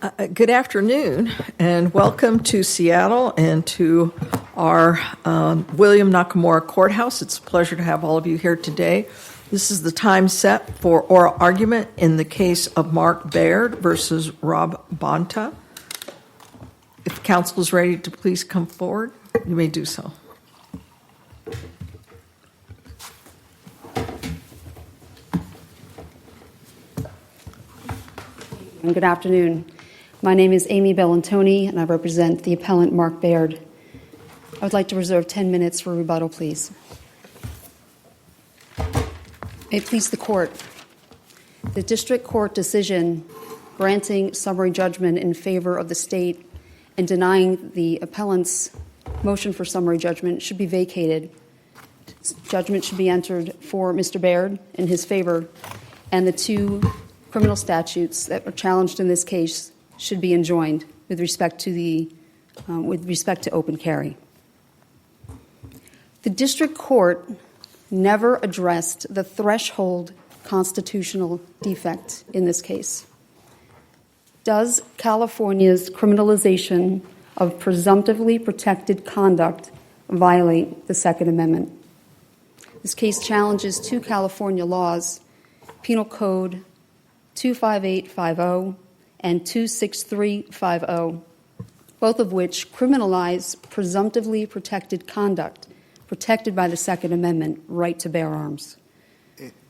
Good afternoon, and welcome to Seattle and to our William Nakamura Courthouse. It's a pleasure to have all of you here today. This is the time set for oral argument in the case of Mark Baird versus Rob Bonta. If counsel is ready to please come forward, you may do so. Good afternoon. My name is Amy Bellantoni, and I represent the appellant Mark Baird. I would like to reserve 10 minutes for rebuttal, please. May it please the court. The district court decision granting summary judgment in favor of the state and denying the appellant's motion for summary judgment should be vacated. Judgment should be entered for Mr. Baird in his favor, and the two criminal statutes that are challenged in this case should be enjoined with respect to open carry. The district court never addressed the threshold constitutional defect in this case. Does California's criminalization of presumptively protected conduct violate the Second Amendment? This case challenges two California laws, Penal Code 25850 and 26350, both of which criminalize presumptively protected conduct protected by the Second Amendment right to bear arms.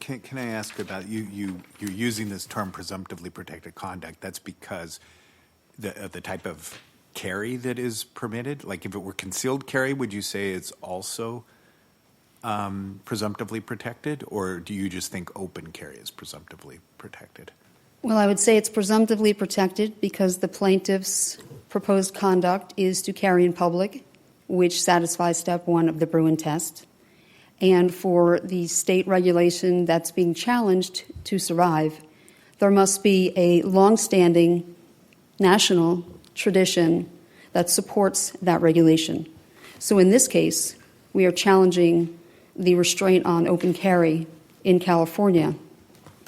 Can I ask about you're using this term presumptively protected conduct? That's because the type of carry that is permitted? Like if it were concealed carry, would you say it's also presumptively protected, or do you just think open carry is presumptively protected? Well, I would say it's presumptively protected because the plaintiff's proposed conduct is to carry in public, which satisfies step one of the Bruin test. And for the state regulation that's being challenged to survive, there must be a longstanding national tradition that supports that regulation. So in this case, we are challenging the restraint on open carry in California.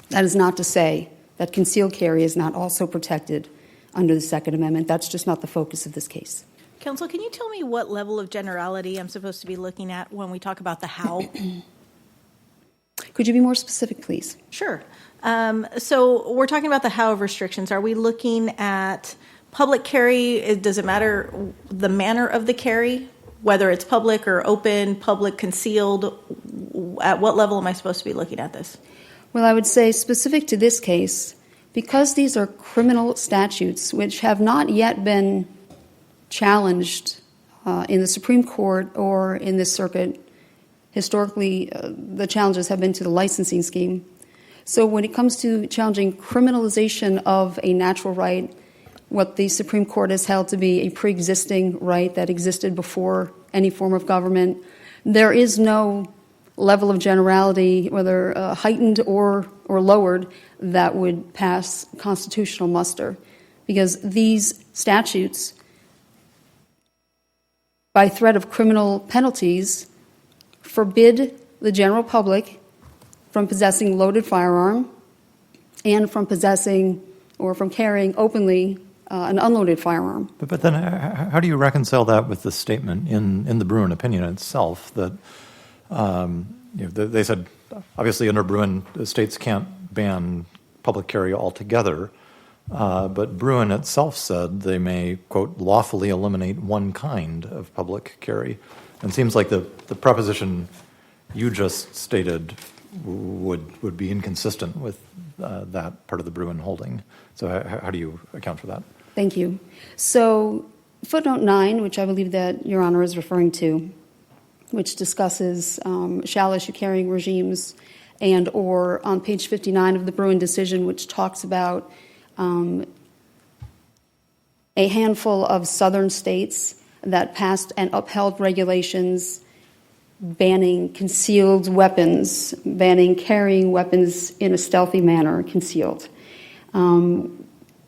That is not to say that concealed carry is not also protected under the Second Amendment. That's just not the focus of this case. Counsel, can you tell me what level of generality I'm supposed to be looking at when we talk about the how? Could you be more specific, please? Sure. So we're talking about the how of restrictions. Are we looking at public carry? Does it matter the manner of the carry, whether it's public or open, public, concealed? At what level am I supposed to be looking at this? Well, I would say specific to this case, because these are criminal statutes which have not yet been challenged in the Supreme Court or in this circuit. Historically, the challenges have been to the licensing scheme. So when it comes to challenging criminalization of a natural right, what the Supreme Court has held to be a pre-existing right that existed before any form of government, there is no level of generality, whether heightened or lowered, that would pass constitutional muster. Because these statutes, by threat of criminal penalties, forbid the general public from possessing loaded firearm and from possessing or from carrying openly an unloaded firearm. But then how do you reconcile that with the statement in the Bruin opinion itself that they said, obviously under Bruin, the states can't ban public carry altogether, but Bruin itself said they may, quote, lawfully eliminate one kind of public carry. And it seems like the proposition you just stated would be inconsistent with that part of the Bruin holding. So how do you account for that? Thank you. So footnote 9, which I believe that Your Honor is referring to, which discusses shall issue carrying regimes, and or on page 59 of the Bruin decision, which talks about a handful of southern states that passed and upheld regulations banning concealed weapons, banning carrying weapons in a stealthy manner, concealed.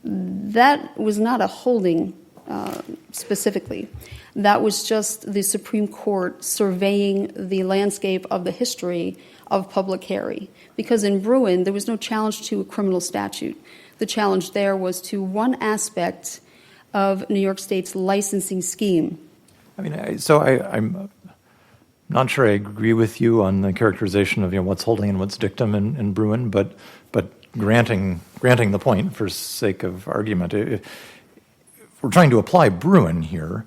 That was not a holding specifically. That was just the Supreme Court surveying the landscape of the history of public carry. Because in Bruin, there was no challenge to a criminal statute. The challenge there was to one aspect of New York State's licensing scheme. I'm not sure I agree with you on the characterization of what's holding and what's dictum in Bruin, but granting the point for sake of argument, if we're trying to apply Bruin here,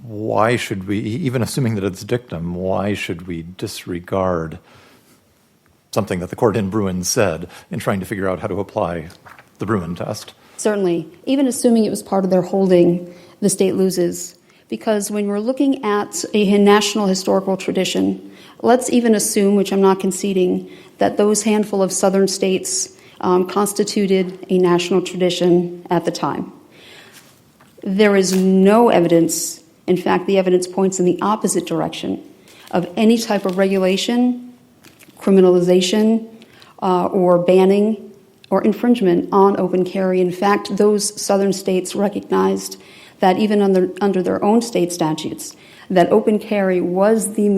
why should we, even assuming that it's dictum, why should we disregard something that the court in Bruin said in trying to figure out how to apply the Bruin test? Certainly. Even assuming it was part of their holding, the state loses. Because when we're looking at a national historical tradition, let's even assume, which I'm not conceding, that those handful of southern states constituted a national tradition at the time. There is no evidence, in fact, the evidence points in the opposite direction, of any type of regulation, criminalization, or banning or infringement on open carry. In fact, those southern states recognized that even under their own state statutes, that open carry was the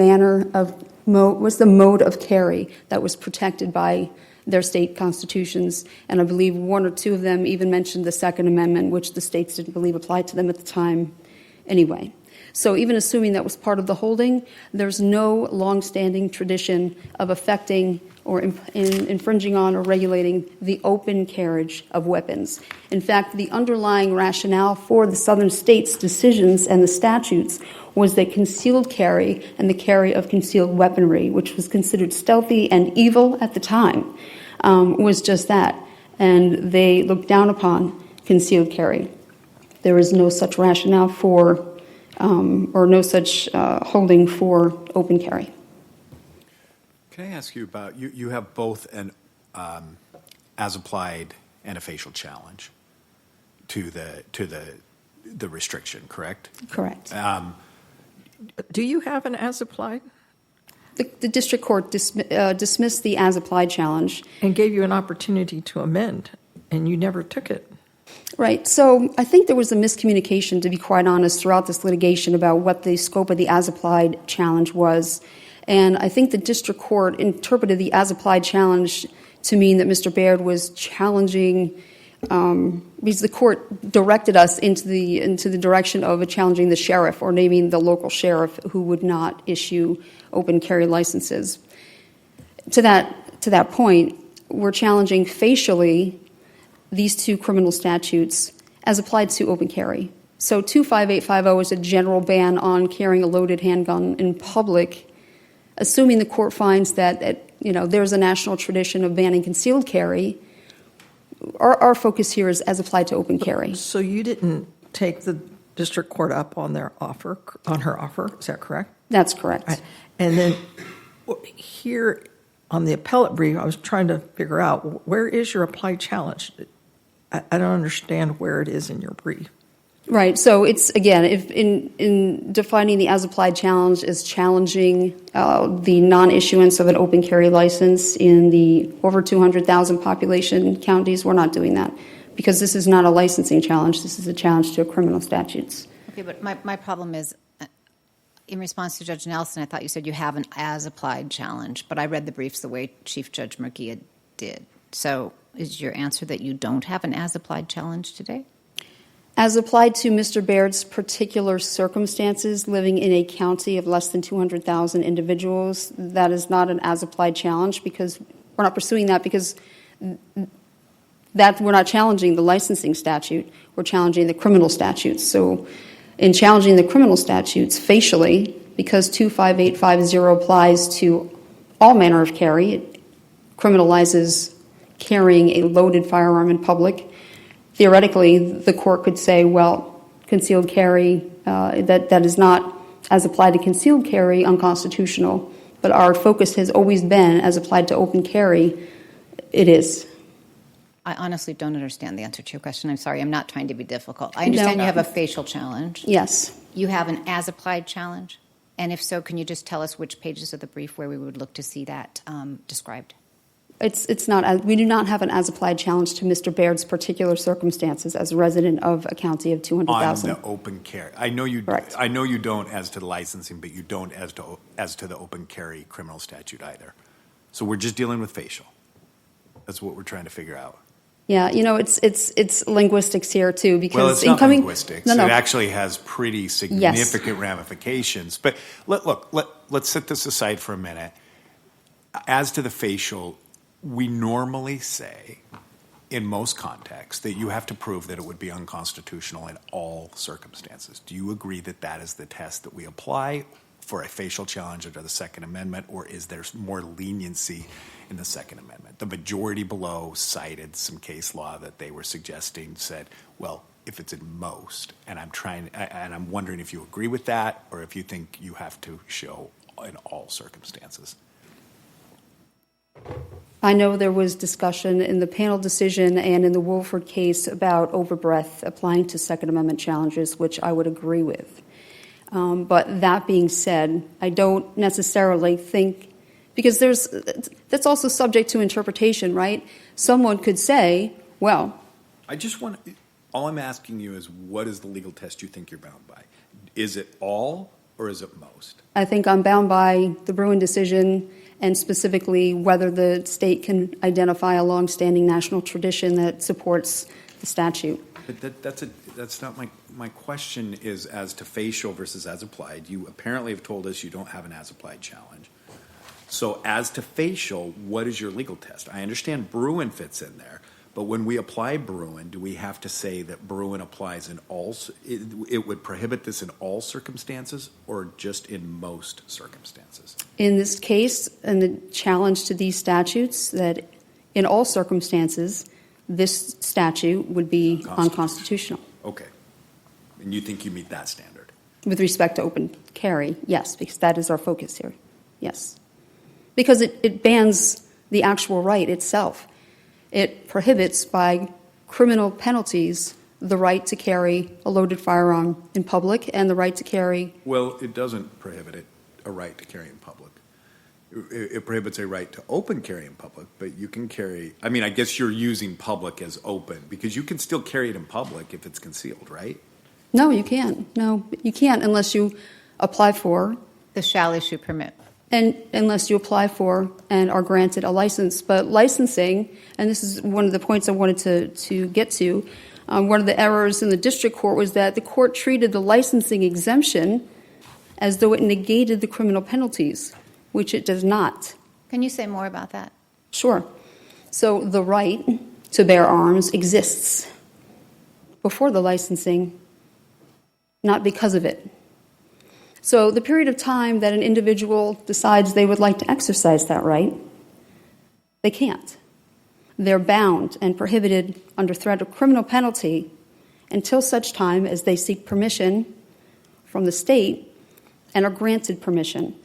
mode of carry that was protected by their state constitutions. And I believe one or two of them even mentioned the Second Amendment, which the states didn't believe applied to them at the time anyway. So even assuming that was part of the holding, there's no longstanding tradition of affecting or infringing on or regulating the open carriage of weapons. In fact, the underlying rationale for the southern states' decisions and the statutes was that concealed carry and the carry of concealed weaponry, which was considered stealthy and evil at the time, was just that. And they looked down upon concealed carry. There is no such rationale for or no such holding for open carry. Can I ask you about, you have both an as-applied and a facial challenge to the restriction, correct? Correct. Do you have an as-applied? The district court dismissed the as-applied challenge. And gave you an opportunity to amend, and you never took it. Right. So I think there was a miscommunication, to be quite honest, throughout this litigation about what the scope of the as-applied challenge was. And I think the district court interpreted the as-applied challenge to mean that Mr. Baird was challenging, because the court directed us into the direction of challenging the sheriff or naming the local sheriff who would not issue open carry licenses. To that point, we're challenging facially these two criminal statutes as applied to open carry. So 25850 is a general ban on carrying a loaded handgun in public. Assuming the court finds that there's a national tradition of banning concealed carry, our focus here is as applied to open carry. So you didn't take the district court up on her offer, is that correct? That's correct. Right. And then here on the appellate brief, I was trying to figure out, where is your applied challenge? I don't understand where it is in your brief. Right. So it's, again, if in defining the as-applied challenge as challenging the non-issuance of an open carry license in the over 200,000 population counties, we're not doing that because this is not a licensing challenge. This is a challenge to criminal statutes. Okay, but my problem is, in response to Judge Nelson, I thought you said you have an as-applied challenge, but I read the briefs the way Chief Judge Murguia did. So is your answer that you don't have an as-applied challenge today? As applied to Mr. Baird's particular circumstances, living in a county of less than 200,000 individuals, that is not an as-applied challenge because we're not pursuing that because that we're not challenging the licensing statute. We're challenging the criminal statutes. So in challenging the criminal statutes facially, because 25850 applies to all manner of carry, it criminalizes carrying a loaded firearm in public. Theoretically, the court could say, well, concealed carry, that is not, as applied to concealed carry, unconstitutional. But our focus has always been, as applied to open carry, it is. I honestly don't understand the answer to your question. I'm sorry. I'm not trying to be difficult. I understand you have a facial challenge. Yes. You have an as-applied challenge? And if so, can you just tell us which pages of the brief where we would look to see that described? It's not. We do not have an as-applied challenge to Mr. Baird's particular circumstances as a resident of a county of 200,000. On the open carry. I know you. Correct. I know you don't as to the licensing, but you don't as to the open carry criminal statute either. So we're just dealing with facial. That's what we're trying to figure out. Yeah, it's linguistics here too, because Well, it's not linguistics. No. It actually has pretty significant ramifications. But let's set this aside for a minute. As to the facial, we normally say, in most contexts, that you have to prove that it would be unconstitutional in all circumstances. Do you agree that that is the test that we apply for a facial challenge under the Second Amendment, or is there more leniency in the Second Amendment? The majority below cited some case law that they were suggesting said, well, if it's in most, and I'm wondering if you agree with that, or if you think you have to show in all circumstances. I know there was discussion in the panel decision and in the Wolford case about overbreadth applying to Second Amendment challenges, which I would agree with. But that being said, I don't necessarily think, because that's also subject to interpretation, right? Someone could say, well, all I'm asking you is, what is the legal test you think you're bound by? Is it all, or is it most? I think I'm bound by the Bruin decision, and specifically whether the state can identify a longstanding national tradition that supports the statute. But that's not my question. Is as to facial versus as applied. You apparently have told us you don't have an as applied challenge. So as to facial, what is your legal test? I understand Bruin fits in there, but when we apply Bruin, do we have to say that Bruin applies in all? It would prohibit this in all circumstances, or just in most circumstances? In this case, and the challenge to these statutes, that in all circumstances, this statute would be unconstitutional. Okay. And you think you meet that standard? With respect to open carry, yes, because that is our focus here. Yes. Because it bans the actual right itself. It prohibits by criminal penalties the right to carry a loaded firearm in public and the right to carry. Well, it doesn't prohibit a right to carry in public. It prohibits a right to open carry in public, but you can carry, I mean, I guess you're using public as open, because you can still carry it in public if it's concealed, right? No, you can't. No, you can't unless you apply for. The shall issue permit. And unless you apply for and are granted a license. But licensing, and this is one of the points I wanted to get to, one of the errors in the district court was that the court treated the licensing exemption as though it negated the criminal penalties, which it does not. Can you say more about that? Sure. So the right to bear arms exists before the licensing, not because of it. So the period of time that an individual decides they would like to exercise that right, they can't. They're bound and prohibited under threat of criminal penalty until such time as they seek permission from the state and are granted permission.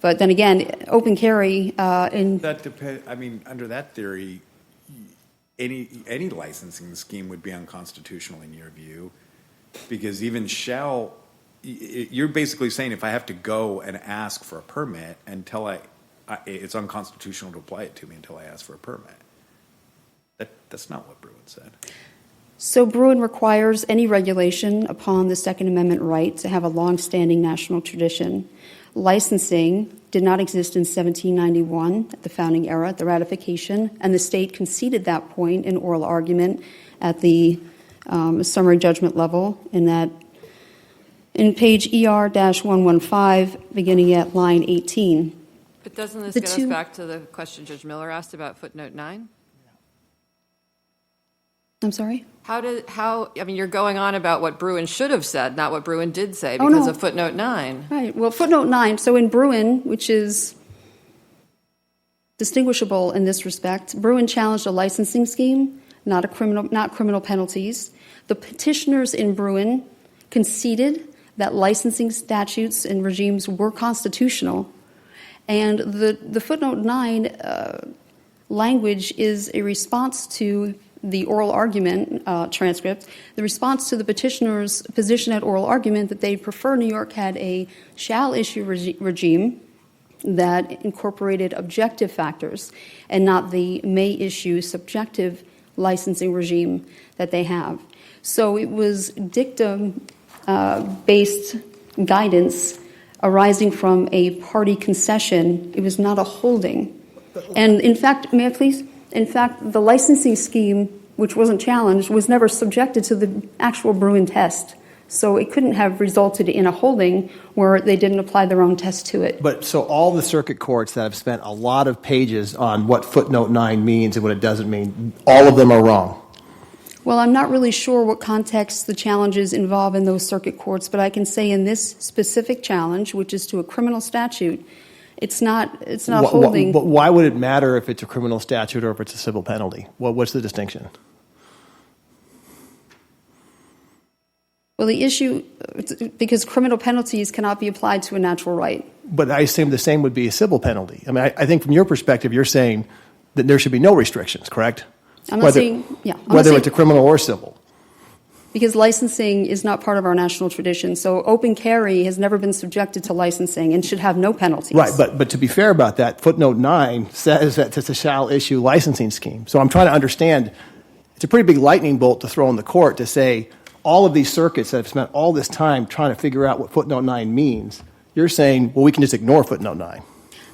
But then again, open carry That depends. I mean, under that theory, any licensing scheme would be unconstitutional in your view, because even shall, you're basically saying if I have to go and ask for a permit until it's unconstitutional to apply it to me until I ask for a permit. That's not what Bruin said. So Bruin requires any regulation upon the Second Amendment right to have a long-standing national tradition. Licensing did not exist in 1791 at the founding era, at the ratification, and the state conceded that point in oral argument at the summary judgment level in page ER-115, beginning at line 18. But doesn't this get us back to the question Judge Miller asked about footnote 9? I'm sorry? I mean, you're going on about what Bruin should have said, not what Bruin did say, because of footnote 9. Right. Well, footnote 9, so in Bruin, which is distinguishable in this respect, Bruin challenged a licensing scheme, not criminal penalties. The petitioners in Bruin conceded that licensing statutes and regimes were constitutional, and the footnote 9 language is a response to the oral argument transcript, the response to the petitioner's position at oral argument that they prefer New York had a shall issue regime that incorporated objective factors and not the may issue subjective licensing regime that they have. So it was dictum-based guidance arising from a party concession. It was not a holding. And in fact, may I please? In fact, the licensing scheme, which wasn't challenged, was never subjected to the actual Bruin test. So it couldn't have resulted in a holding where they didn't apply their own test to it. But so all the circuit courts that have spent a lot of pages on what footnote 9 means and what it doesn't mean, all of them are wrong. Well, I'm not really sure what context the challenges involve in those circuit courts, but I can say in this specific challenge, which is to a criminal statute, it's not holding. But why would it matter if it's a criminal statute or if it's a civil penalty? What's the distinction? Well, the issue, because criminal penalties cannot be applied to a natural right. But I assume the same would be a civil penalty. I mean, I think from your perspective, you're saying that there should be no restrictions, correct? Whether it's a criminal or civil. Because licensing is not part of our national tradition. So open carry has never been subjected to licensing and should have no penalties. Right, but to be fair about that, footnote 9 says that it's a shall issue licensing scheme. So I'm trying to understand, it's a pretty big lightning bolt to throw in the court to say all of these circuits that have spent all this time trying to figure out what footnote 9 means. You're saying, well, we can just ignore footnote 9.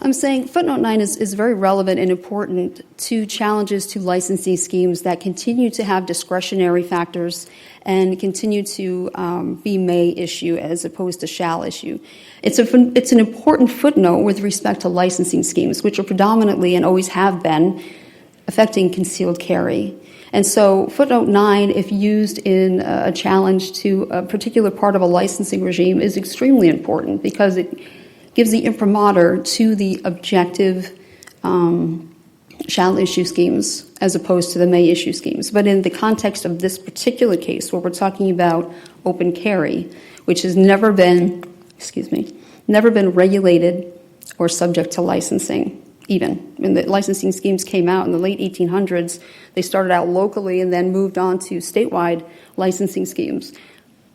I'm saying footnote 9 is very relevant and important to challenges to licensing schemes that continue to have discretionary factors and continue to be may issue as opposed to shall issue. It's an important footnote with respect to licensing schemes, which are predominantly and always have been affecting concealed carry. And so footnote 9, if used in a challenge to a particular part of a licensing regime, is extremely important because it gives the imprimatur to the objective shall issue schemes as opposed to the may issue schemes. But in the context of this particular case, where we're talking about open carry, which has never been regulated or subject to licensing, even. When the licensing schemes came out in the late 1800s, they started out locally and then moved on to statewide licensing schemes.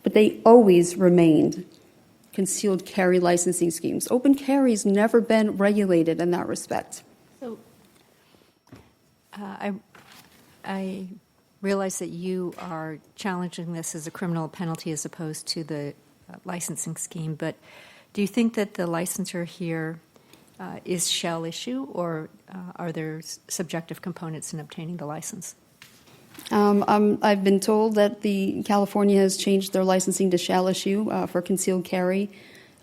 But they always remained concealed carry licensing schemes. Open carry's never been regulated in that respect. So, I realize that you are challenging this as a criminal penalty as opposed to the licensing scheme, but do you think that the licensor here is shall issue, or are there subjective components in obtaining the license? I've been told that California has changed their licensing to shall issue for concealed carry.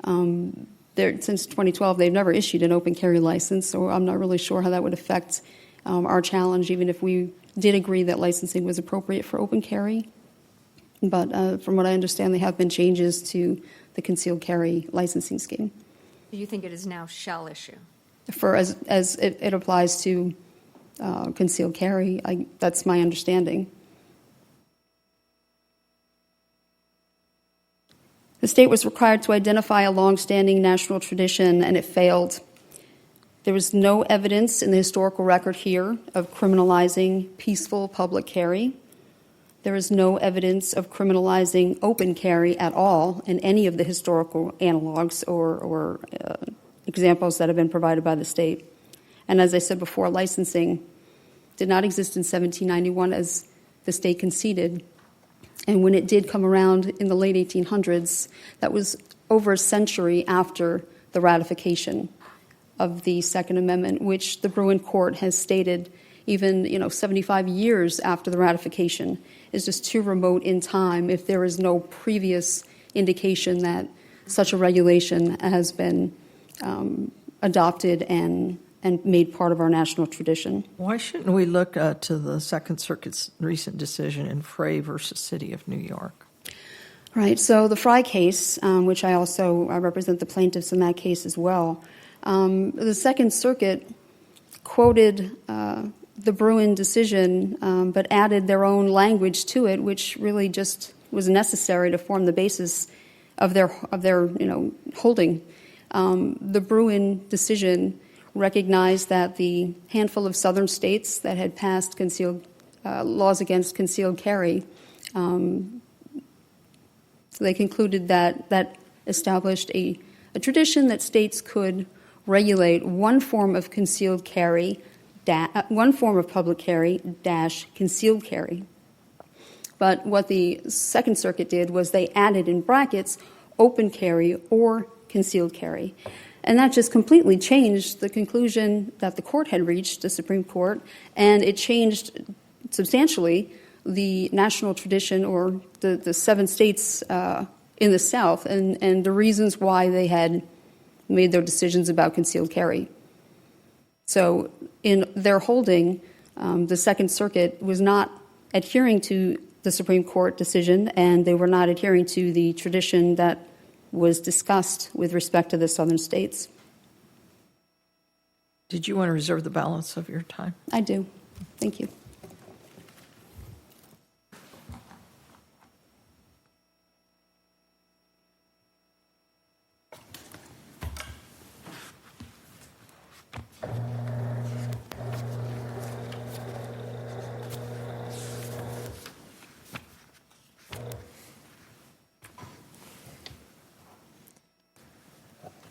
Since 2012, they've never issued an open carry license, so I'm not really sure how that would affect our challenge, even if we did agree that licensing was appropriate for open carry. But from what I understand, there have been changes to the concealed carry licensing scheme. Do you think it is now shall issue? For as it applies to concealed carry, that's my understanding. The state was required to identify a long-standing national tradition, and it failed. There was no evidence in the historical record here of criminalizing peaceful public carry. There is no evidence of criminalizing open carry at all in any of the historical analogs or examples that have been provided by the state. And as I said before, licensing did not exist in 1791 as the state conceded. And when it did come around in the late 1800s, that was over a century after the ratification of the Second Amendment, which the Bruin Court has stated even 75 years after the ratification is just too remote in time if there is no previous indication that such a regulation has been adopted and made part of our national tradition. Why shouldn't we look to the Second Circuit's recent decision in Frey versus City of New York? Right. So the Frey case, which I represent the plaintiffs in that case as well, the Second Circuit quoted the Bruin decision, but added their own language to it, which really just was necessary to form the basis of their holding. The Bruin decision recognized that the handful of southern states that had passed laws against concealed carry, so they concluded that established a tradition that states could regulate one form of concealed carry, one form of public carry dash concealed carry. But what the Second Circuit did was they added in brackets open carry or concealed carry. And that just completely changed the conclusion that the court had reached, the Supreme Court, and it changed substantially the national tradition or the 7 states in the South and the reasons why they had made their decisions about concealed carry. So in their holding, the Second Circuit was not adhering to the Supreme Court decision, and they were not adhering to the tradition that was discussed with respect to the Southern states. Did you want to reserve the balance of your time? I do. Thank you.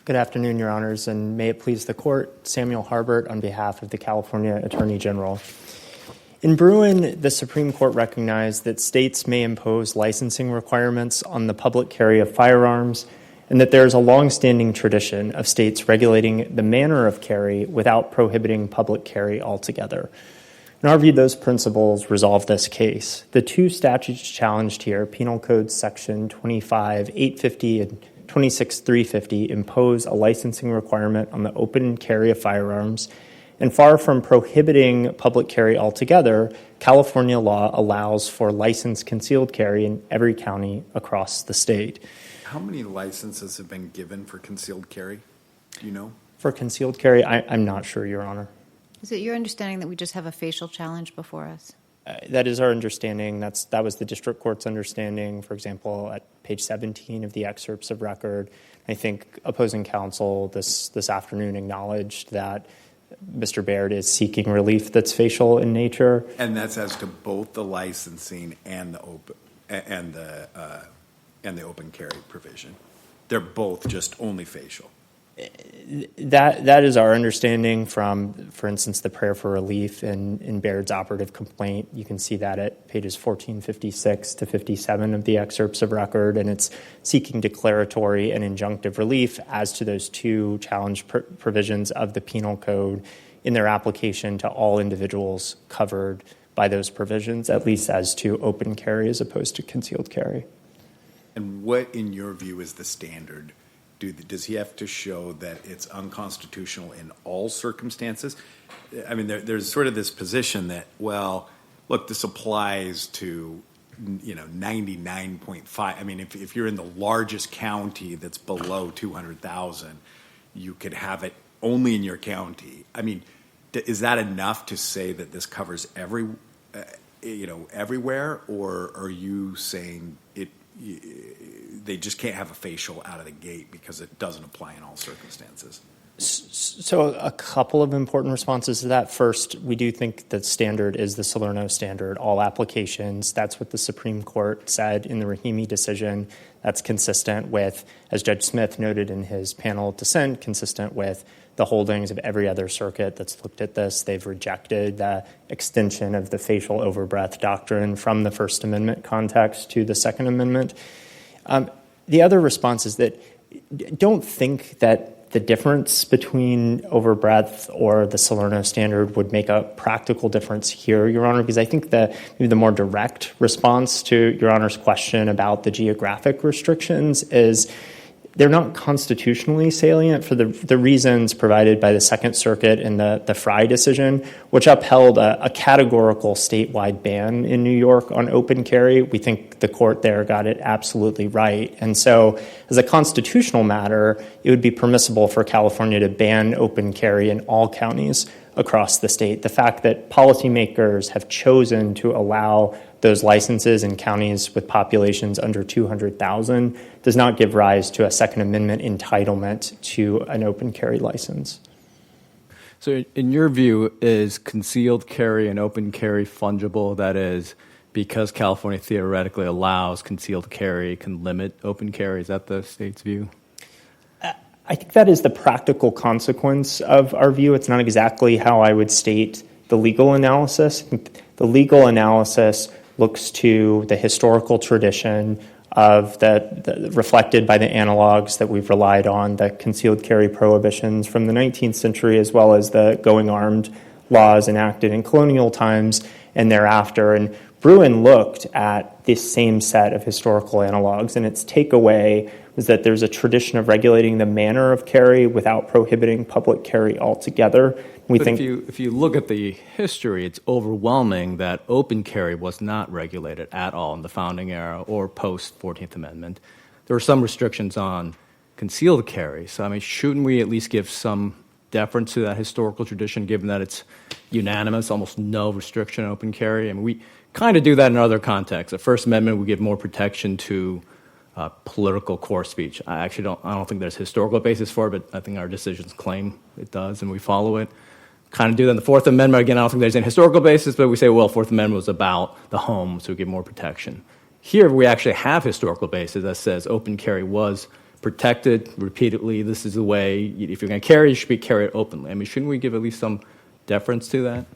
Good afternoon, Your Honors, and may it please the Court, Samuel Harbert on behalf of the California Attorney General. In Bruin, the Supreme Court recognized that states may impose licensing requirements on the public carry of firearms and that there is a longstanding tradition of states regulating the manner of carry without prohibiting public carry altogether. In our view, those principles resolve this case. The 2 statutes challenged here, Penal Code Section 25-850 and 26-350, impose a licensing requirement on the open carry of firearms, and far from prohibiting public carry altogether, California law allows for licensed concealed carry in every county across the state. How many licenses have been given for concealed carry? Do you know? For concealed carry, I'm not sure, Your Honor. Is it your understanding that we just have a facial challenge before us? That is our understanding. That was the district court's understanding. For example, at page 17 of the excerpts of record, I think opposing counsel this afternoon acknowledged that Mr. Baird is seeking relief that's facial in nature. And that's as to both the licensing and the open carry provision. They're both just only facial. That is our understanding from, for instance, the prayer for relief in Baird's operative complaint. You can see that at pages 1456 to 57 of the excerpts of record, and it's seeking declaratory and injunctive relief as to those 2 challenge provisions of the penal code in their application to all individuals covered by those provisions, at least as to open carry as opposed to concealed carry. And what, in your view, is the standard? Does he have to show that it's unconstitutional in all circumstances? I mean, there's sort of this position that, well, look, this applies to, 99.5. I mean, if you're in the largest county that's below 200,000, you could have it only in your county. I mean, is that enough to say that this covers everywhere, or are you saying they just can't have a facial out of the gate because it doesn't apply in all circumstances? So a couple of important responses to that. First, we do think the standard is the Salerno standard, all applications. That's what the Supreme Court said in the Rahimi decision. That's consistent with, as Judge Smith noted in his panel dissent, consistent with the holdings of every other circuit that's looked at this. They've rejected the extension of the facial overbreadth doctrine from the First Amendment context to the Second Amendment. The other response is that don't think that the difference between overbreadth or the Salerno standard would make a practical difference here, Your Honor, because I think maybe the more direct response to Your Honor's question about the geographic restrictions is they're not constitutionally salient for the reasons provided by the Second Circuit in the Frye decision, which upheld a categorical statewide ban in New York on open carry. We think the court there got it absolutely right. And so as a constitutional matter, it would be permissible for California to ban open carry in all counties across the state. The fact that policymakers have chosen to allow those licenses in counties with populations under 200,000 does not give rise to a Second Amendment entitlement to an open carry license. So in your view, is concealed carry and open carry fungible? That is, because California theoretically allows concealed carry, can limit open carry? Is that the state's view? I think that is the practical consequence of our view. It's not exactly how I would state the legal analysis. I think the legal analysis looks to the historical tradition of the reflected by the analogs that we've relied on, the concealed carry prohibitions from the 19th century, as well as the going armed laws enacted in colonial times and thereafter. And Bruin looked at this same set of historical analogs, and its takeaway was that there's a tradition of regulating the manner of carry without prohibiting public carry altogether. If you look at the history, it's overwhelming that open carry was not regulated at all in the founding era or post 14th Amendment. There were some restrictions on concealed carry. So, I mean, shouldn't we at least give some deference to that historical tradition, given that it's unanimous, almost no restriction on open carry? I mean, we kind of do that in other contexts. The First Amendment would give more protection to political core speech. I don't think there's historical basis for it, but I think our decisions claim it does, and we follow it. Kind of do that in the Fourth Amendment. Again, I don't think there's any historical basis, but we say, well, Fourth Amendment was about the home, so we give more protection. Here, we actually have historical basis that says open carry was protected repeatedly. This is the way, if you're going to carry, you should be carried openly. I mean, shouldn't we give at least some deference to that?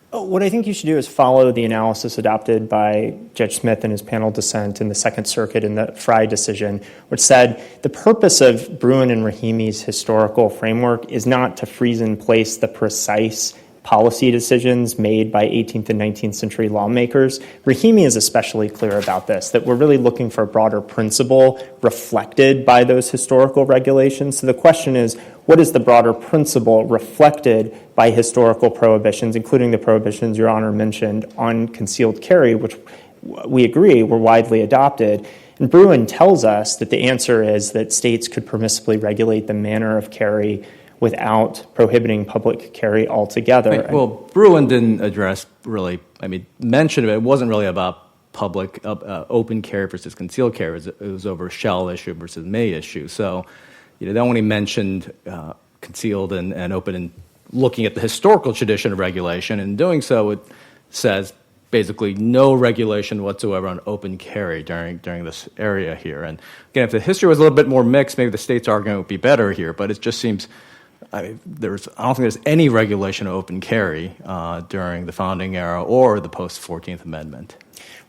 What I think you should do is follow the analysis adopted by Judge Smith in his panel dissent in the Second Circuit in the Frye decision, which said the purpose of Bruin and Rahimi's historical framework is not to freeze in place the precise policy decisions made by 18th and 19th century lawmakers. Rahimi is especially clear about this, that we're really looking for a broader principle reflected by those historical regulations. So the question is, what is the broader principle reflected by historical prohibitions, including the prohibitions Your Honor mentioned on concealed carry, which we agree were widely adopted? And Bruin tells us that the answer is that states could permissibly regulate the manner of carry without prohibiting public carry altogether. Right. Well, Bruin didn't address mention of it. It wasn't really about public open carry versus concealed carry. It was over shall issue versus may issue. So, they only mentioned concealed and open, and looking at the historical tradition of regulation. In doing so, it says basically no regulation whatsoever on open carry during this area here. And again, if the history was a little bit more mixed, maybe the state's argument would be better here. But it just seems I don't think there's any regulation of open carry during the founding era or the post-14th Amendment.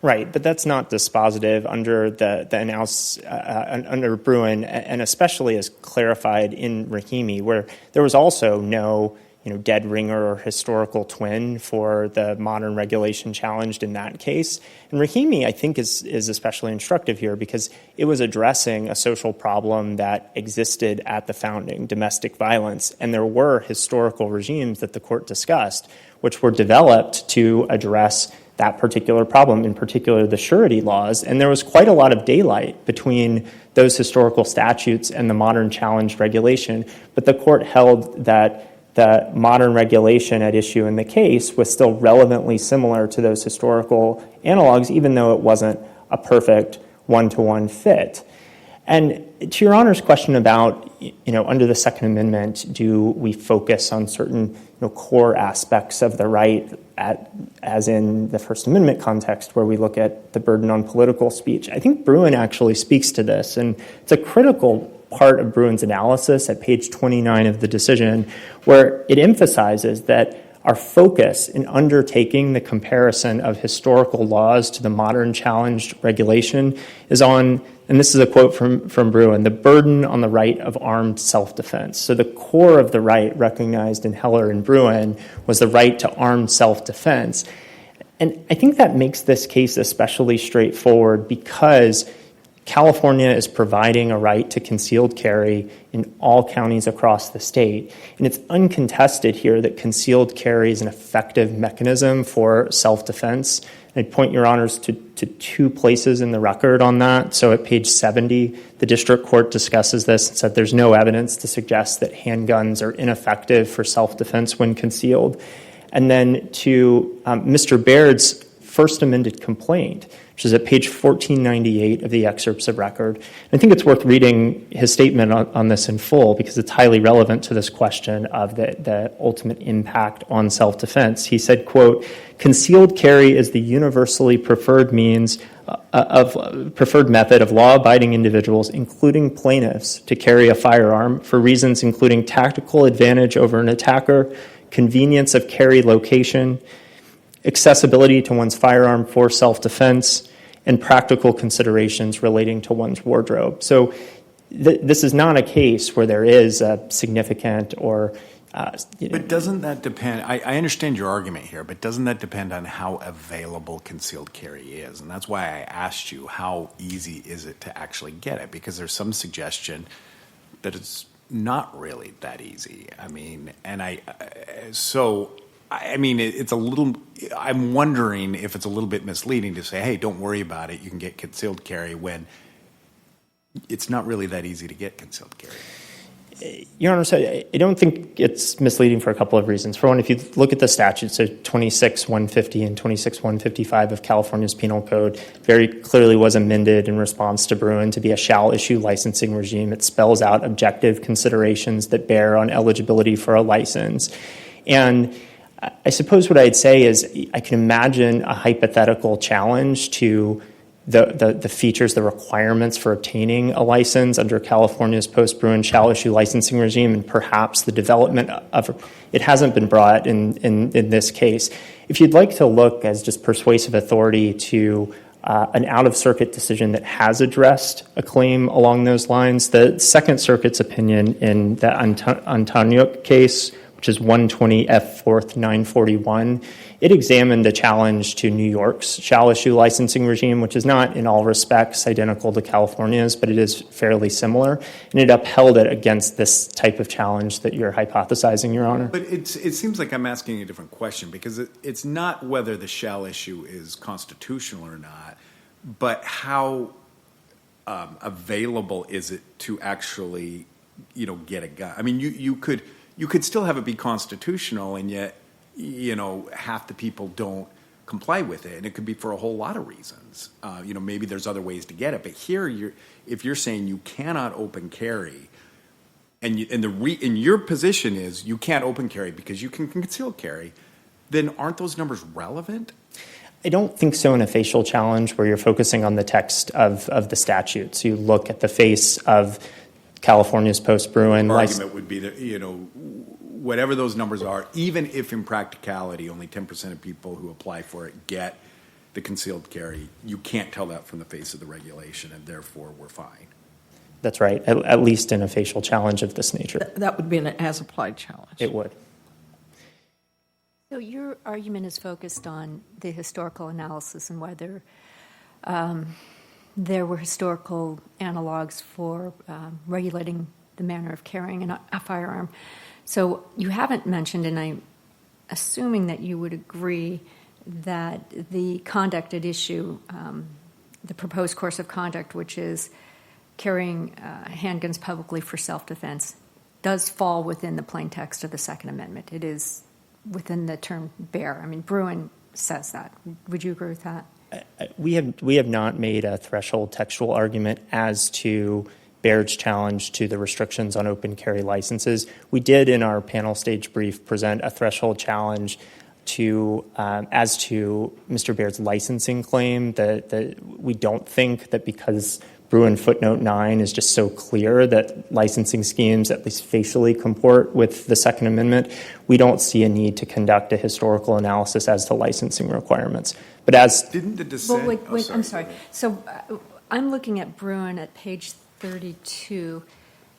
Right, but that's not dispositive under the analysis under Bruin, and especially as clarified in Rahimi, where there was also no dead ringer or historical twin for the modern regulation challenged in that case. And Rahimi, I think, is especially instructive here because it was addressing a social problem that existed at the founding, domestic violence, and there were historical regimes that the court discussed which were developed to address that particular problem, in particular the surety laws. And there was quite a lot of daylight between those historical statutes and the modern challenged regulation. But the court held that the modern regulation at issue in the case was still relevantly similar to those historical analogs, even though it wasn't a perfect one-to-one fit. And to Your Honor's question about, under the Second Amendment, do we focus on certain core aspects of the right, as in the First Amendment context, where we look at the burden on political speech? I think Bruin actually speaks to this, and it's a critical part of Bruin's analysis at page 29 of the decision, where it emphasizes that our focus in undertaking the comparison of historical laws to the modern challenged regulation is on, and this is a quote from Bruin, the burden on the right of armed self-defense. So the core of the right recognized in Heller and Bruin was the right to armed self-defense. And I think that makes this case especially straightforward because California is providing a right to concealed carry in all counties across the state. And it's uncontested here that concealed carry is an effective mechanism for self-defense. I'd point Your Honors to two places in the record on that. So at page 70, the district court discusses this and said there's no evidence to suggest that handguns are ineffective for self-defense when concealed. And then to Mr. Baird's first amended complaint, which is at page 1498 of the excerpts of record. And I think it's worth reading his statement on this in full because it's highly relevant to this question of the ultimate impact on self-defense. He said, quote, "Concealed carry is the universally preferred preferred method of law-abiding individuals, including plaintiffs, to carry a firearm for reasons including tactical advantage over an attacker, convenience of carry location, accessibility to one's firearm for self-defense, and practical considerations relating to one's wardrobe." So this is not a case where there is a significant or But doesn't that depend? I understand your argument here, but doesn't that depend on how available concealed carry is? And that's why I asked you, how easy is it to actually get it? Because there's some suggestion that it's not really that easy. I mean, it's a little, I'm wondering if it's a little bit misleading to say, hey, don't worry about it, you can get concealed carry, when it's not really that easy to get concealed carry. Your Honor, so I don't think it's misleading for a couple of reasons. For one, if you look at the statutes, so 26-150 and 26-155 of California's Penal Code very clearly was amended in response to Bruin to be a shall-issue licensing regime. It spells out objective considerations that bear on eligibility for a license. And I suppose what I'd say is I can imagine a hypothetical challenge to the features, the requirements for obtaining a license under California's post-Bruin shall-issue licensing regime, and perhaps the development of it hasn't been brought in this case. If you'd like to look as just persuasive authority to an out-of-circuit decision that has addressed a claim along those lines, the Second Circuit's opinion in the Antoniuk case, which is 120 F. 4th 941, it examined a challenge to New York's shall-issue licensing regime, which is not in all respects identical to California's, but it is fairly similar, and it upheld it against this type of challenge that you're hypothesizing, Your Honor. But it seems like I'm asking a different question, because it's not whether the shall-issue is constitutional or not, but how available is it to actually, get a gun? I mean, you could still have it be constitutional, and yet, half the people don't comply with it, and it could be for a whole lot of reasons. Maybe there's other ways to get it, but here, if you're saying you cannot open carry, and your position is you can't open carry because you can conceal carry, then aren't those numbers relevant? I don't think so in a facial challenge where you're focusing on the text of the statute. So you look at the face of California's post-Bruin argument would be that, whatever those numbers are, even if in practicality only 10% of people who apply for it get the concealed carry, you can't tell that from the face of the regulation, and therefore we're fine. That's right, at least in a facial challenge of this nature. That would be an as-applied challenge. It would. So your argument is focused on the historical analysis and whether there were historical analogs for regulating the manner of carrying a firearm. So you haven't mentioned, and I'm assuming that you would agree, that the conduct at issue, the proposed course of conduct, which is carrying handguns publicly for self-defense, does fall within the plain text of the Second Amendment. It is within the term bear. I mean, Bruin says that. Would you agree with that? We have not made a threshold textual argument as to Baird's challenge to the restrictions on open carry licenses. We did in our panel stage brief present a threshold challenge to as to Mr. Baird's licensing claim that we don't think that because Bruin footnote 9 is just so clear that licensing schemes at least facially comport with the Second Amendment, we don't see a need to conduct a historical analysis as to licensing requirements. But as didn't the dissent? Well, wait, I'm sorry. So I'm looking at Bruin at page 32,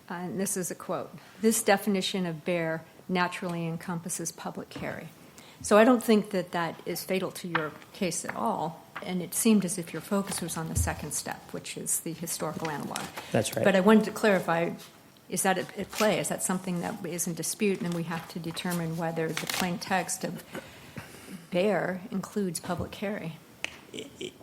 and this is a quote. This definition of bear naturally encompasses public carry. So I don't think that is fatal to your case at all. And it seemed as if your focus was on the second step, which is the historical analog. That's right. But I wanted to clarify, is that at play? Is that something that is in dispute, and we have to determine whether the plain text of bear includes public carry?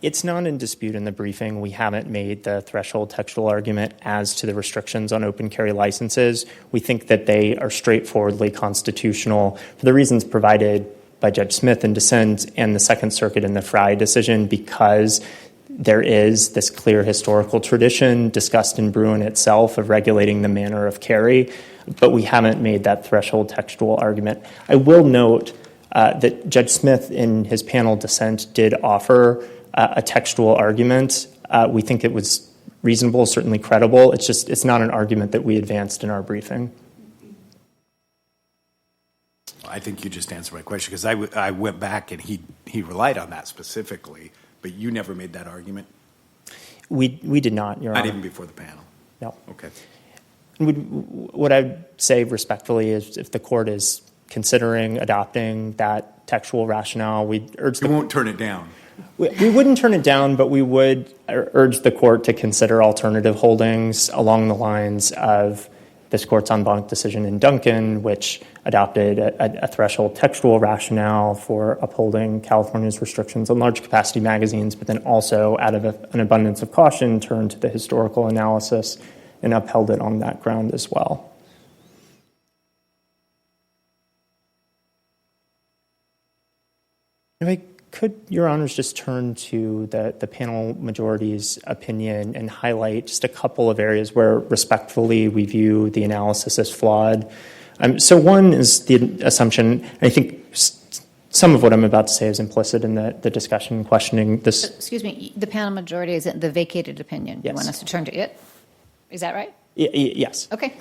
It's not in dispute in the briefing. We haven't made the threshold textual argument as to the restrictions on open carry licenses. We think that they are straightforwardly constitutional for the reasons provided by Judge Smith in dissent and the Second Circuit in the Frye decision, because there is this clear historical tradition discussed in Bruin itself of regulating the manner of carry, but we haven't made that threshold textual argument. I will note that Judge Smith in his panel dissent did offer a textual argument. We think it was reasonable, certainly credible. It's not an argument that we advanced in our briefing. I think you just answered my question, because I went back and he relied on that specifically, but you never made that argument? We did not, Your Honor. Not even before the panel? No. Okay. What I'd say respectfully is if the court is considering adopting that textual rationale, we urge You won't turn it down? We wouldn't turn it down, but we would urge the court to consider alternative holdings along the lines of this court's en banc decision in Duncan, which adopted a threshold textual rationale for upholding California's restrictions on large capacity magazines, but then also, out of an abundance of caution, turned to the historical analysis and upheld it on that ground as well. If I could, Your Honors, just turn to the panel majority's opinion and highlight just a couple of areas where respectfully we view the analysis as flawed. So one is the assumption, I think some of what I'm about to say is implicit in the discussion questioning this. Excuse me, the panel majority is the vacated opinion. Yes. You want us to turn to it? Is that right? Yes. Okay.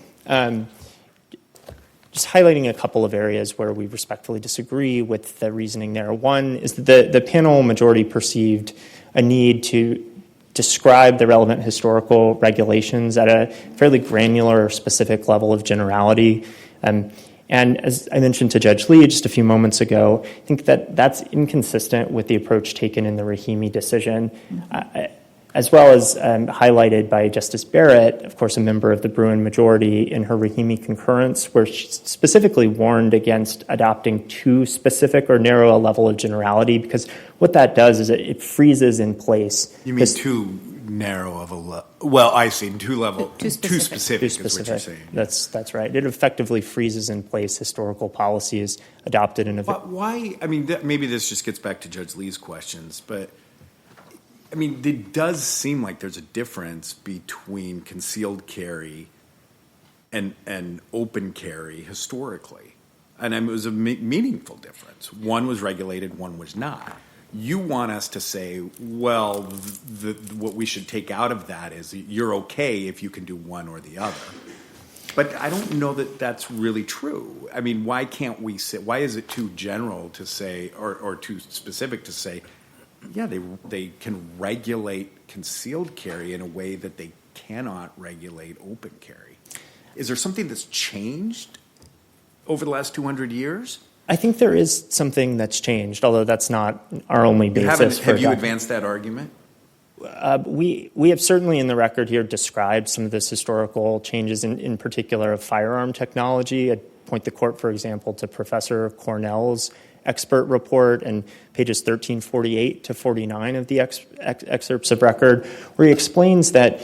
Just highlighting a couple of areas where we respectfully disagree with the reasoning there. One is that the panel majority perceived a need to describe the relevant historical regulations at a fairly granular or specific level of generality. And as I mentioned to Judge Lee just a few moments ago, I think that that's inconsistent with the approach taken in the Rahimi decision, as well as highlighted by Justice Barrett, of course, a member of the Bruin majority, in her Rahimi concurrence, where she specifically warned against adopting too specific or narrow a level of generality, because what that does is it freezes in place. You mean too narrow of a level? Well, I see. Too specific is what you're saying. That's right. It effectively freezes in place historical policies adopted in a... But why? I mean, maybe this just gets back to Judge Lee's questions, but I mean, it does seem like there's a difference between concealed carry and open carry historically. And it was a meaningful difference. One was regulated, one was not. You want us to say, well, what we should take out of that is you're okay if you can do one or the other. But I don't know that that's really true. I mean, why can't we say, why is it too general to say, or too specific to say, yeah, they can regulate concealed carry in a way that they cannot regulate open carry? Is there something that's changed over the last 200 years? I think there is something that's changed, although that's not our only basis. Have you advanced that argument? We have certainly in the record here described some of this historical changes, in particular of firearm technology. I'd point the court, for example, to Professor Cornell's expert report and pages 1348 to 49 of the excerpts of record, where he explains that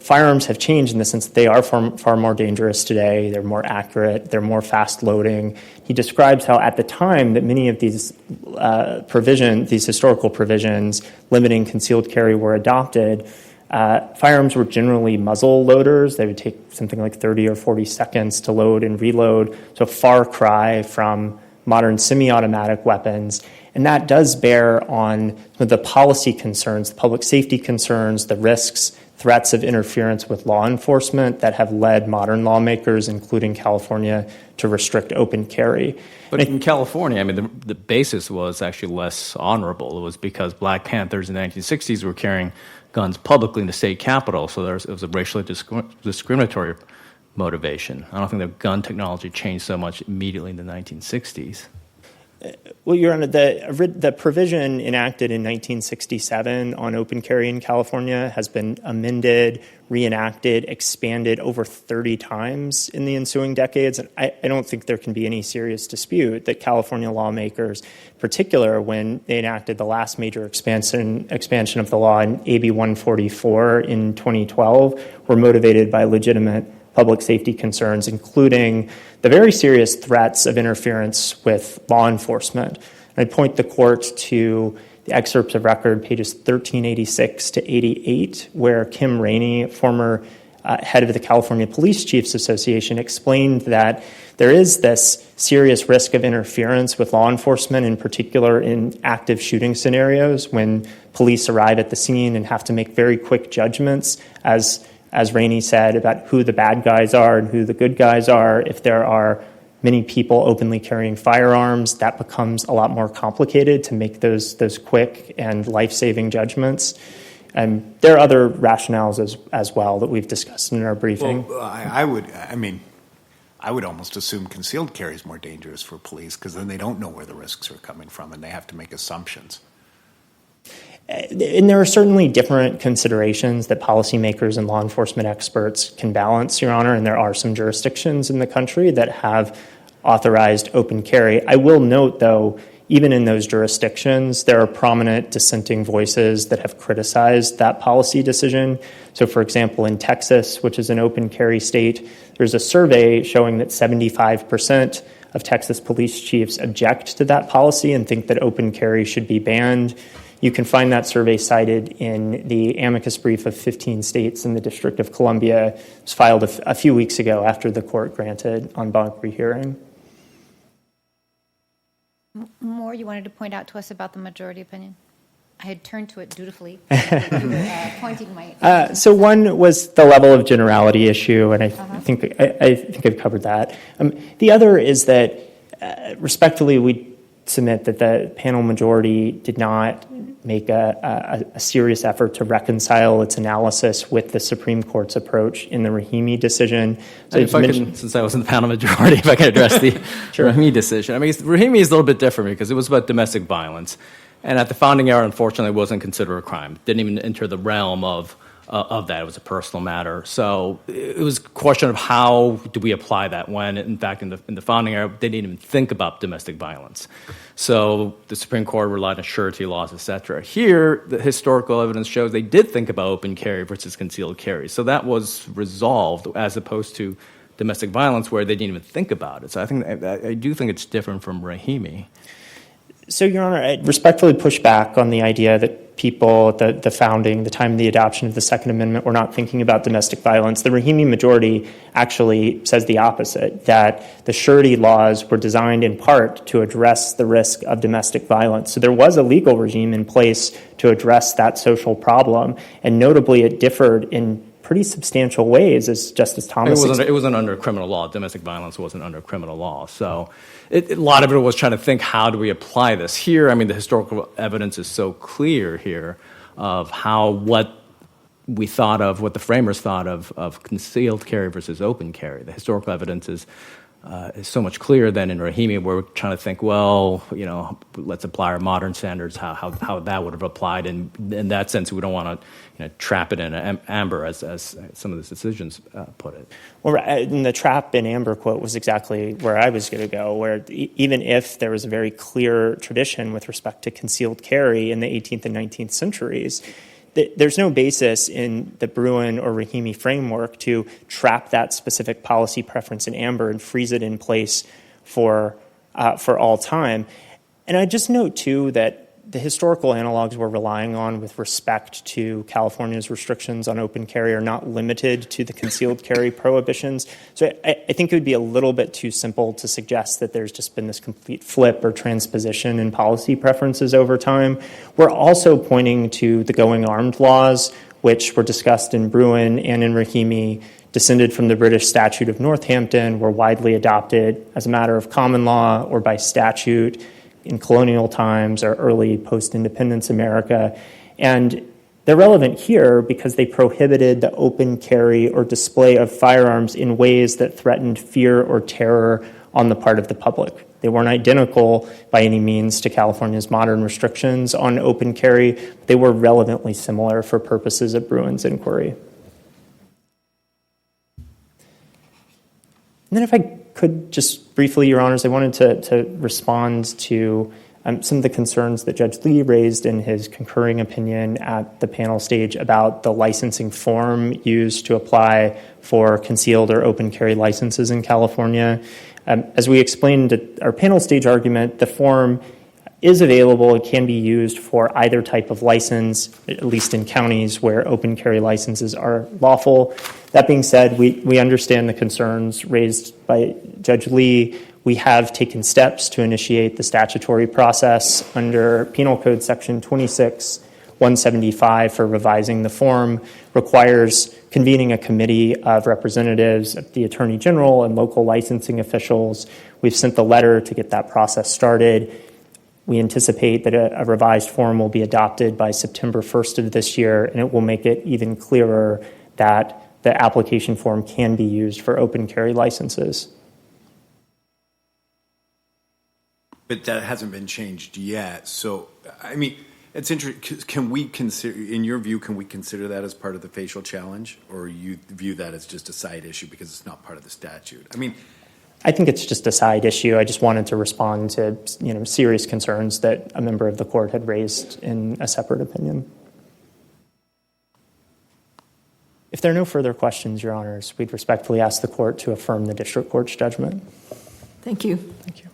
firearms have changed in the sense that they are far more dangerous today. They're more accurate. They're more fast loading. He describes how at the time that many of these these historical provisions limiting concealed carry were adopted, firearms were generally muzzle loaders. They would take something like 30 or 40 seconds to load and reload. So a far cry from modern semi-automatic weapons. And that does bear on the policy concerns, the public safety concerns, the risks, threats of interference with law enforcement that have led modern lawmakers, including California, to restrict open carry. But in California, I mean, the basis was actually less honorable. It was because Black Panthers in the 1960s were carrying guns publicly in the state capitol, so it was a racially discriminatory motivation. I don't think the gun technology changed so much immediately in the 1960s. Well, Your Honor, the provision enacted in 1967 on open carry in California has been amended, reenacted, expanded over 30 times in the ensuing decades. And I don't think there can be any serious dispute that California lawmakers, in particular when they enacted the last major expansion of the law in AB 144 in 2012, were motivated by legitimate public safety concerns, including the very serious threats of interference with law enforcement. I'd point the court to the excerpts of record, pages 1386 to 88, where Kim Rainey, former head of the California Police Chiefs Association, explained that there is this serious risk of interference with law enforcement, in particular in active shooting scenarios when police arrive at the scene and have to make very quick judgments, as Rainey said, about who the bad guys are and who the good guys are. If there are many people openly carrying firearms, that becomes a lot more complicated to make those quick and life-saving judgments. And there are other rationales as well that we've discussed in our briefing. Well, I would almost assume concealed carry is more dangerous for police because then they don't know where the risks are coming from and they have to make assumptions. And there are certainly different considerations that policymakers and law enforcement experts can balance, Your Honor, and there are some jurisdictions in the country that have authorized open carry. I will note, though, even in those jurisdictions, there are prominent dissenting voices that have criticized that policy decision. So, for example, in Texas, which is an open carry state, there's a survey showing that 75% of Texas police chiefs object to that policy and think that open carry should be banned. You can find that survey cited in the amicus brief of 15 states in the District of Columbia. It was filed a few weeks ago after the court granted en banc rehearing. More you wanted to point out to us about the majority opinion? I had turned to it dutifully. You were pointing my... So one was the level of generality issue, and I think I've covered that. The other is that, respectfully, we submit that the panel majority did not make a serious effort to reconcile its analysis with the Supreme Court's approach in the Rahimi decision. So if I could, since I was in the panel majority, if I can address the Rahimi decision. I mean, Rahimi is a little bit different because it was about domestic violence. And at the founding era, unfortunately, it wasn't considered a crime. It didn't even enter the realm of that. It was a personal matter. So it was a question of how do we apply that when, in fact, in the founding era, they didn't even think about domestic violence. So the Supreme Court relied on surety laws, et cetera. Here, the historical evidence shows they did think about open carry versus concealed carry. So that was resolved as opposed to domestic violence where they didn't even think about it. So I do think it's different from Rahimi. So, Your Honor, I respectfully push back on the idea that people at the founding, the time of the adoption of the Second Amendment, were not thinking about domestic violence. The Rahimi majority actually says the opposite, that the surety laws were designed in part to address the risk of domestic violence. So there was a legal regime in place to address that social problem, and notably it differed in pretty substantial ways, as Justice Thomas it wasn't under criminal law. Domestic violence wasn't under criminal law. So a lot of it was trying to think, how do we apply this? Here, I mean, the historical evidence is so clear here of what we thought of, what the framers thought of concealed carry versus open carry. The historical evidence is so much clearer than in Rahimi, where we're trying to think, well, let's apply our modern standards, how that would have applied. And in that sense, we don't want to trap it in an amber, as some of the decisions put it. Well, and the trap in amber quote was exactly where I was going to go, where even if there was a very clear tradition with respect to concealed carry in the 18th and 19th centuries, there's no basis in the Bruin or Rahimi framework to trap that specific policy preference in amber and freeze it in place for all time. And I just note, too, that the historical analogs we're relying on with respect to California's restrictions on open carry are not limited to the concealed carry prohibitions. So I think it would be a little bit too simple to suggest that there's just been this complete flip or transposition in policy preferences over time. We're also pointing to the going armed laws, which were discussed in Bruin and in Rahimi, descended from the British Statute of Northampton, were widely adopted as a matter of common law or by statute in colonial times or early post-independence America. And they're relevant here because they prohibited the open carry or display of firearms in ways that threatened fear or terror on the part of the public. They weren't identical by any means to California's modern restrictions on open carry. They were relevantly similar for purposes of Bruin's inquiry. And then if I could just briefly, Your Honors, I wanted to respond to some of the concerns that Judge Lee raised in his concurring opinion at the panel stage about the licensing form used to apply for concealed or open carry licenses in California. As we explained at our panel stage argument, the form is available. It can be used for either type of license, at least in counties where open carry licenses are lawful. That being said, we understand the concerns raised by Judge Lee. We have taken steps to initiate the statutory process under Penal Code Section 26-175 for revising the form, requires convening a committee of representatives of the Attorney General and local licensing officials. We've sent the letter to get that process started. We anticipate that a revised form will be adopted by September 1st of this year, and it will make it even clearer that the application form can be used for open carry licenses. But that hasn't been changed yet. So, I mean, it's interesting. Can we consider, in your view, can we consider that as part of the facial challenge, or you view that as just a side issue because it's not part of the statute? I mean, I think it's just a side issue. I just wanted to respond to serious concerns that a member of the court had raised in a separate opinion. If there are no further questions, Your Honors, we'd respectfully ask the court to affirm the district court's judgment. Thank you. Thank you.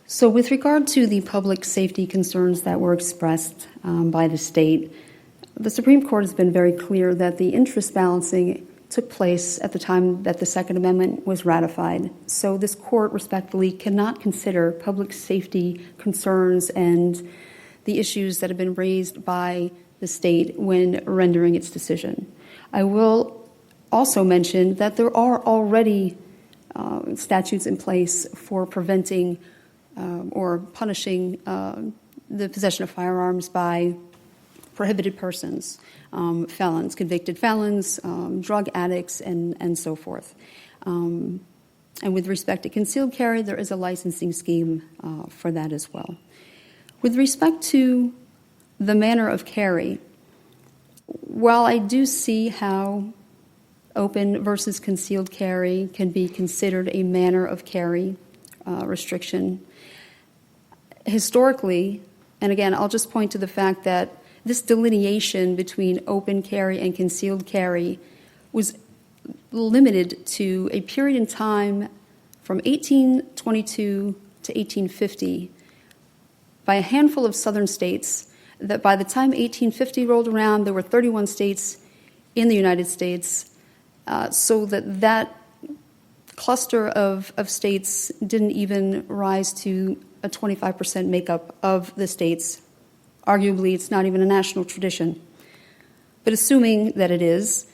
So with regard to the public safety concerns that were expressed by the state, the Supreme Court has been very clear that the interest balancing took place at the time that the Second Amendment was ratified. So this court respectfully cannot consider public safety concerns and the issues that have been raised by the state when rendering its decision. I will also mention that there are already statutes in place for preventing or punishing the possession of firearms by prohibited persons, felons, convicted felons, drug addicts, and so forth. And with respect to concealed carry, there is a licensing scheme for that as well. With respect to the manner of carry, while I do see how open versus concealed carry can be considered a manner of carry restriction, historically, and again, I'll just point to the fact that this delineation between open carry and concealed carry was limited to a period in time from 1822 to 1850 by a handful of southern states, that by the time 1850 rolled around, there were 31 states in the United States, so that cluster of states didn't even rise to a 25% makeup of the states. Arguably, it's not even a national tradition. But assuming that it is,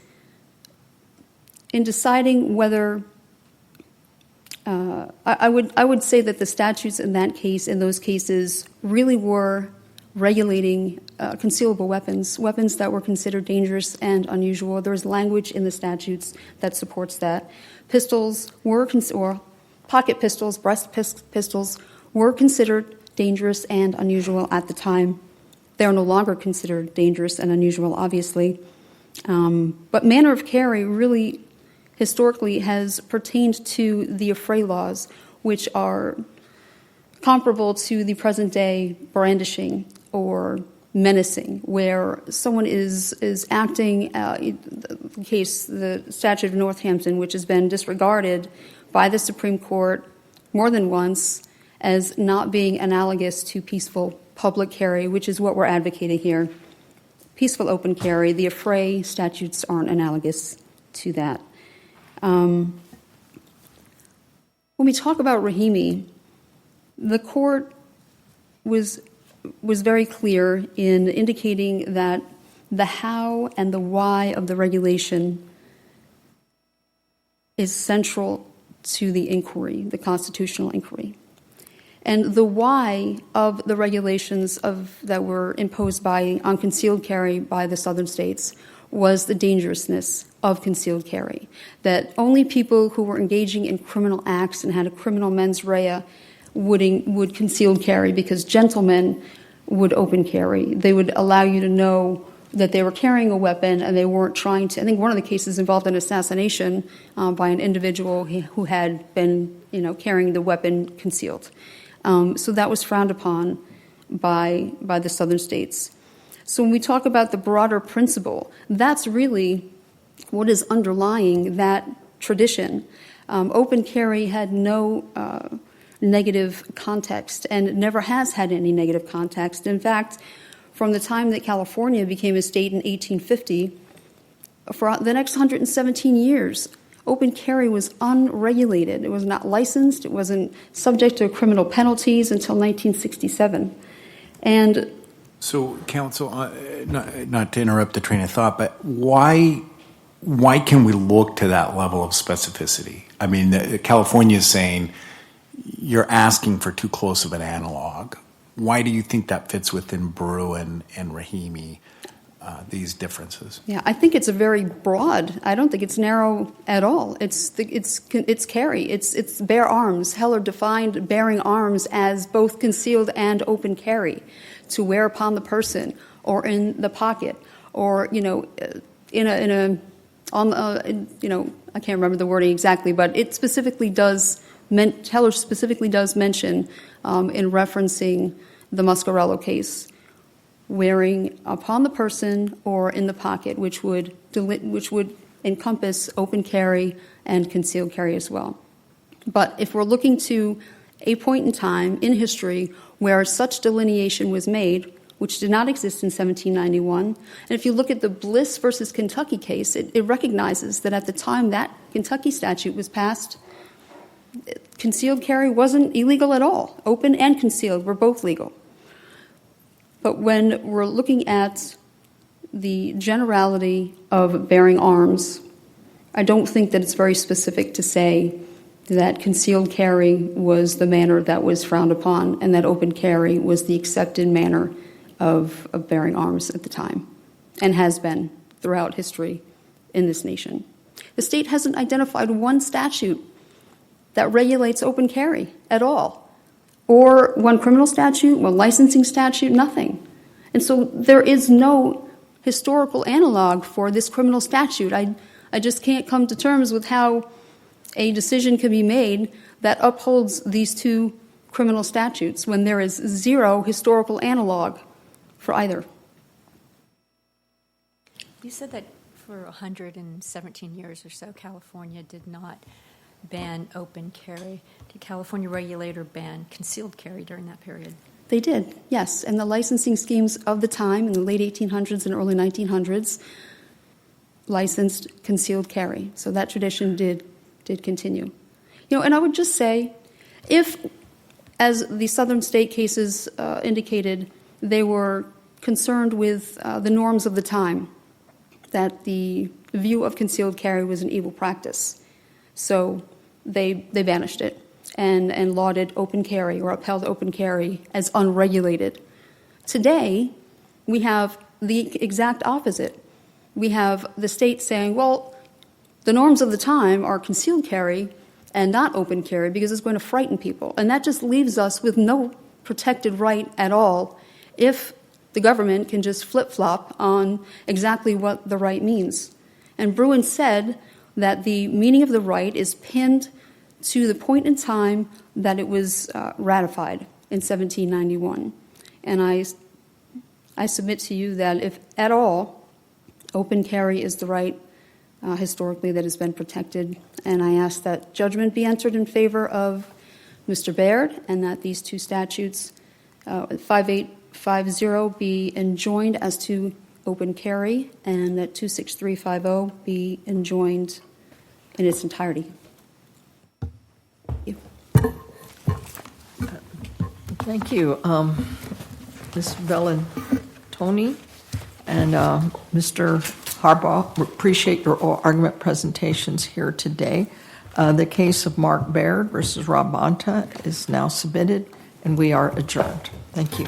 in deciding whether I would say that the statutes in those cases, really were regulating concealable weapons that were considered dangerous and unusual. There's language in the statutes that supports that. Pistols were, or pocket pistols, breast pistols, were considered dangerous and unusual at the time. They are no longer considered dangerous and unusual, obviously. But manner of carry really historically has pertained to the affray laws, which are comparable to the present-day brandishing or menacing, where someone is acting, the statute of Northampton, which has been disregarded by the Supreme Court more than once as not being analogous to peaceful public carry, which is what we're advocating here. Peaceful open carry, the affray statutes aren't analogous to that. When we talk about Rahimi, the court was very clear in indicating that the how and the why of the regulation is central to the inquiry, the constitutional inquiry. And the why of the regulations that were imposed on concealed carry by the southern states was the dangerousness of concealed carry, that only people who were engaging in criminal acts and had a criminal mens rea would concealed carry, because gentlemen would open carry. They would allow you to know that they were carrying a weapon and they weren't trying to. I think one of the cases involved an assassination by an individual who had been, carrying the weapon concealed. So that was frowned upon by the southern states. So when we talk about the broader principle, that's really what is underlying that tradition. Open carry had no negative context, and it never has had any negative context. In fact, from the time that California became a state in 1850, for the next 117 years, open carry was unregulated. It was not licensed. It wasn't subject to criminal penalties until 1967. And so, counsel, not to interrupt the train of thought, but why can we look to that level of specificity? I mean, California is saying you're asking for too close of an analog. Why do you think that fits within Bruin and Rahimi, these differences? Yeah, I think it's a very broad. I don't think it's narrow at all. It's carry. It's bear arms. Heller defined bearing arms as both concealed and open carry, to wear upon the person or in the pocket, or I can't remember the wording exactly, but it specifically does. Heller specifically does mention in referencing the Muscarello case, wearing upon the person or in the pocket, which would encompass open carry and concealed carry as well. But if we're looking to a point in time in history where such delineation was made, which did not exist in 1791, and if you look at the Bliss versus Kentucky case, it recognizes that at the time that Kentucky statute was passed, concealed carry wasn't illegal at all. Open and concealed were both legal. But when we're looking at the generality of bearing arms, I don't think that it's very specific to say that concealed carry was the manner that was frowned upon and that open carry was the accepted manner of bearing arms at the time, and has been throughout history in this nation. The state hasn't identified one statute that regulates open carry at all, or one criminal statute, one licensing statute, nothing. And so there is no historical analog for this criminal statute. I just can't come to terms with how a decision can be made that upholds these two criminal statutes when there is zero historical analog for either. You said that for 117 years or so, California did not ban open carry. Did California regulator ban concealed carry during that period? They did, yes. And the licensing schemes of the time in the late 1800s and early 1900s licensed concealed carry. So that tradition did continue. And I would just say, if, as the southern state cases indicated, they were concerned with the norms of the time, that the view of concealed carry was an evil practice. So they banished it and lauded open carry or upheld open carry as unregulated. Today, we have the exact opposite. We have the state saying, well, the norms of the time are concealed carry and not open carry because it's going to frighten people. And that just leaves us with no protected right at all if the government can just flip-flop on exactly what the right means. And Bruin said that the meaning of the right is pinned to the point in time that it was ratified in 1791. And I submit to you that if at all, open carry is the right historically that has been protected. And I ask that judgment be entered in favor of Mr. Baird and that these two statutes, 5850 be enjoined as to open carry and that 26350 be enjoined in its entirety. Thank you, Ms. Bellantoni and Mr. Harbaugh. We appreciate your argument presentations here today. The case of Mark Baird versus Rob Bonta is now submitted, and we are adjourned. Thank you.